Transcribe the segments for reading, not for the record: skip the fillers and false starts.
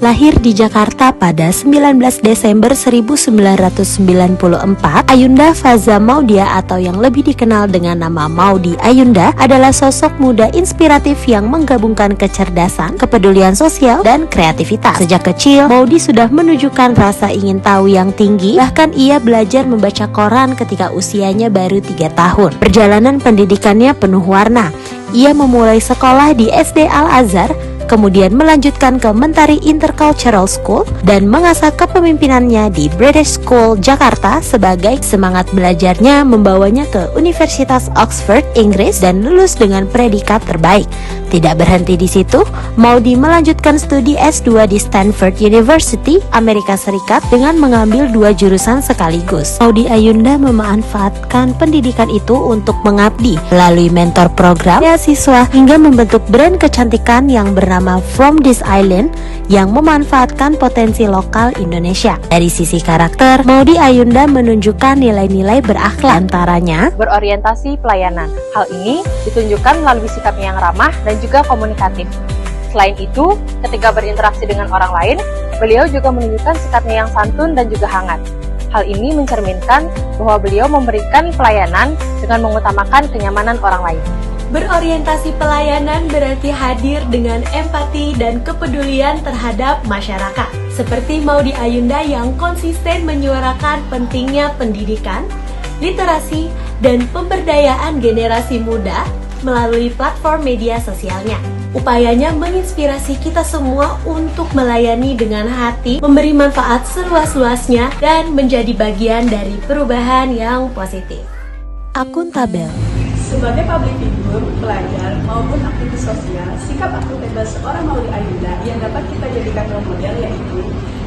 Lahir di Jakarta pada 19 Desember 1994, Ayunda Faza Maudia atau yang lebih dikenal dengan nama Maudy Ayunda adalah sosok muda inspiratif yang menggabungkan kecerdasan, kepedulian sosial, dan kreativitas. Sejak kecil, Maudy sudah menunjukkan rasa ingin tahu yang tinggi, bahkan ia belajar membaca koran ketika usianya baru 3 tahun. Perjalanan pendidikannya penuh warna. Ia memulai sekolah di SD Al-Azhar, kemudian melanjutkan ke Mentari Intercultural School dan mengasah kepemimpinannya di British School Jakarta. Sebagai semangat belajarnya membawanya ke Universitas Oxford, Inggris dan lulus dengan predikat terbaik. Tidak berhenti di situ, Maudy melanjutkan studi S2 di Stanford University, Amerika Serikat dengan mengambil 2 jurusan sekaligus. Maudy Ayunda memanfaatkan pendidikan itu untuk mengabdi melalui mentor program, beasiswa, hingga membentuk brand kecantikan yang bernama From This Island yang memanfaatkan potensi lokal Indonesia. Dari sisi karakter, Maudy Ayunda menunjukkan nilai-nilai berakhlak, antaranya berorientasi pelayanan. Hal ini ditunjukkan melalui sikapnya yang ramah dan juga komunikatif. Selain itu, ketika berinteraksi dengan orang lain, beliau juga menunjukkan sikapnya yang santun dan juga hangat. Hal ini mencerminkan bahwa beliau memberikan pelayanan dengan mengutamakan kenyamanan orang lain. berorientasi pelayanan berarti hadir dengan empati dan kepedulian terhadap masyarakat. Seperti Maudy Ayunda yang konsisten menyuarakan pentingnya pendidikan, literasi, dan pemberdayaan generasi muda melalui platform media sosialnya. Upayanya menginspirasi kita semua untuk melayani dengan hati, memberi manfaat seluas-luasnya, dan menjadi bagian dari perubahan yang positif. Akuntabel. Sebagai public figure, pelajar, maupun aktivis sosial, sikap akuntabel seorang Maudy Ayunda yang dapat kita jadikan role model yaitu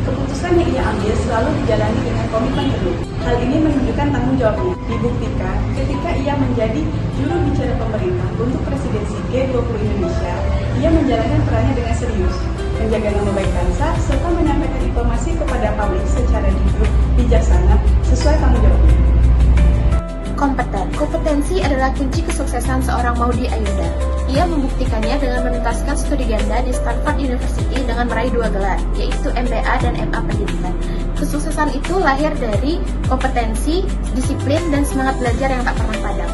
keputusan yang ia ambil selalu dijalani dengan komitmen penuh. Hal ini menunjukkan tanggung jawabnya. Dibuktikan ketika ia menjadi juru bicara pemerintah untuk presidensi G20 Indonesia, ia menjalankan perannya dengan serius, menjaga nama baik bangsa, serta menyampaikan informasi kepada publik secara jujur, bijaksana, sesuai tanggung jawabnya. Kompeten. Kompetensi adalah kunci kesuksesan seorang Maudy Ayunda. Ia membuktikannya dengan menuntaskan studi ganda di Stanford University dengan meraih 2 gelar, yaitu MBA dan MA Pendidikan. Kesuksesan itu lahir dari kompetensi, disiplin, dan semangat belajar yang tak pernah padam.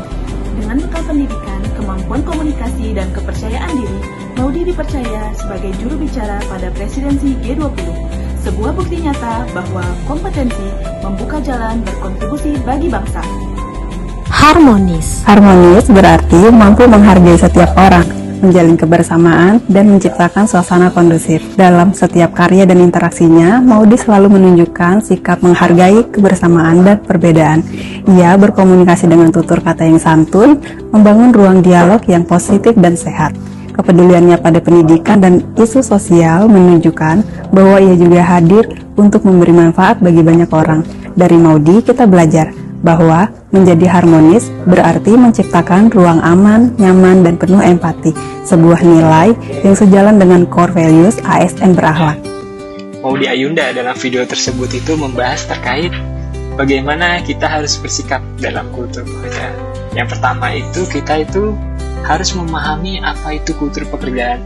Dengan bekal pendidikan, kemampuan komunikasi, dan kepercayaan diri, Maudy dipercaya sebagai juru bicara pada presidensi G20. Sebuah bukti nyata bahwa kompetensi membuka jalan berkontribusi bagi bangsa. Harmonis. Harmonis berarti mampu menghargai setiap orang, menjalin kebersamaan, dan menciptakan suasana kondusif. Dalam setiap karya dan interaksinya, Maudy selalu menunjukkan sikap menghargai kebersamaan dan perbedaan. Ia berkomunikasi dengan tutur kata yang santun, membangun ruang dialog yang positif dan sehat. Kepeduliannya pada pendidikan dan isu sosial menunjukkan bahwa ia juga hadir untuk memberi manfaat bagi banyak orang. Dari Maudy kita belajar bahwa menjadi harmonis berarti menciptakan ruang aman, nyaman, dan penuh empati, sebuah nilai yang sejalan dengan core values ASN berakhlak. Maudy Ayunda dalam video tersebut itu membahas terkait bagaimana kita harus bersikap dalam kultur pekerjaan. Yang pertama itu kita itu harus memahami apa itu kultur pekerjaan,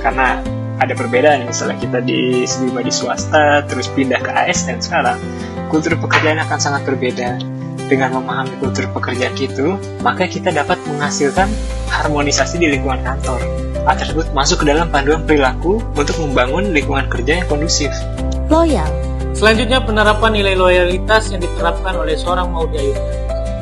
karena ada perbedaan. Misalnya kita di swasta terus pindah ke ASN sekarang, kultur pekerjaan akan sangat berbeda. Dengan memahami kultur pekerjaan itu, maka kita dapat menghasilkan harmonisasi di lingkungan kantor. Hal tersebut masuk ke dalam panduan perilaku untuk membangun lingkungan kerja yang kondusif. Loyal. Selanjutnya, penerapan nilai loyalitas yang diterapkan oleh seorang Maudy Ayunda.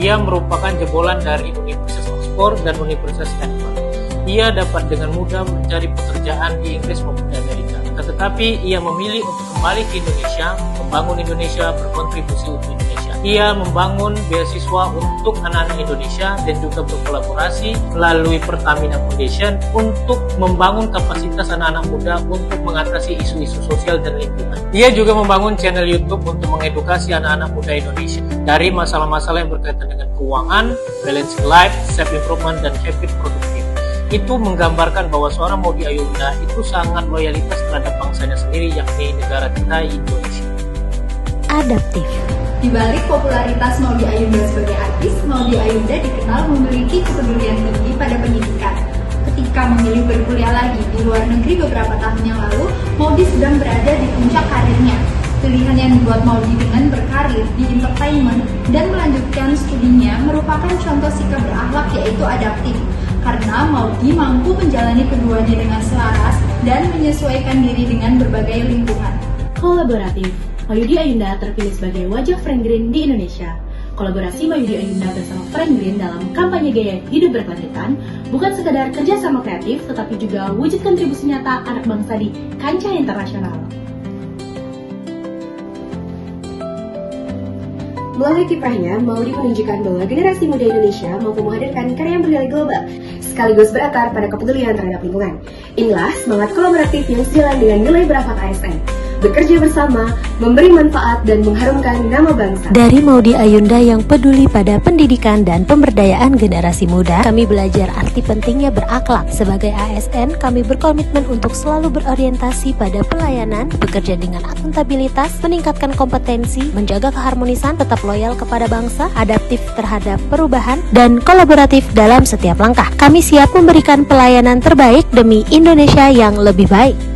Ia merupakan jebolan dari Universitas Oxford dan Universitas Stanford. Ia dapat dengan mudah mencari pekerjaan di Inggris maupun di Amerika. Tetapi ia memilih untuk kembali ke Indonesia, membangun Indonesia, berkontribusi untuk Indonesia. Ia membangun beasiswa untuk anak-anak Indonesia dan juga berkolaborasi melalui Pertamina Foundation untuk membangun kapasitas anak-anak muda untuk mengatasi isu-isu sosial dan lingkungan. Ia juga membangun channel YouTube untuk mengedukasi anak-anak muda Indonesia dari masalah-masalah yang berkaitan dengan keuangan, balanced life, self-improvement, dan habit produktif. Itu menggambarkan bahwa seorang Maudy Ayunda itu sangat loyalitas terhadap bangsanya sendiri, yakni negara kita, Indonesia. Adaptif. Di balik popularitas Maudy Ayunda sebagai artis, Maudy Ayunda dikenal memiliki kepedulian tinggi pada pendidikan. Ketika Jika memilih berkuliah lagi di luar negeri beberapa tahun yang lalu, Maudi sedang berada di puncak karirnya. Pilihan yang dibuat Maudi dengan berkarir di entertainment dan melanjutkan studinya merupakan contoh sikap berakhlak yaitu adaptif. Karena Maudi mampu menjalani keduanya dengan selaras dan menyesuaikan diri dengan berbagai lingkungan. Kolaboratif, Mayudi Ayunda terpilih sebagai wajah Frank Green di Indonesia. Kolaborasi Mayudi Ayunda bersama Frank Green dalam kampanye gaya hidup berkelanjutan bukan sekadar kerjasama kreatif, tetapi juga wujud kontribusi nyata anak bangsa di kancah internasional. Melalui kiprahnya, Maudi menunjukkan bahwa generasi muda Indonesia mampu menghadirkan karya yang bernilai global, sekaligus berakar pada kepedulian terhadap lingkungan. Inilah semangat kolaboratif yang sejalan dengan nilai berafat ASN. Bekerja bersama, memberi manfaat, dan mengharumkan nama bangsa. Dari Maudi Ayunda yang peduli pada pendidikan dan pemberdayaan generasi muda, kami belajar arti pentingnya berakhlak. Sebagai ASN, kami berkomitmen untuk selalu berorientasi pada pelayanan, bekerja dengan akuntabilitas, meningkatkan kompetensi, menjaga keharmonisan, tetap loyal kepada bangsa, adaptif terhadap perubahan, dan kolaboratif dalam setiap langkah. Kami siap memberikan pelayanan terbaik demi Indonesia yang lebih baik.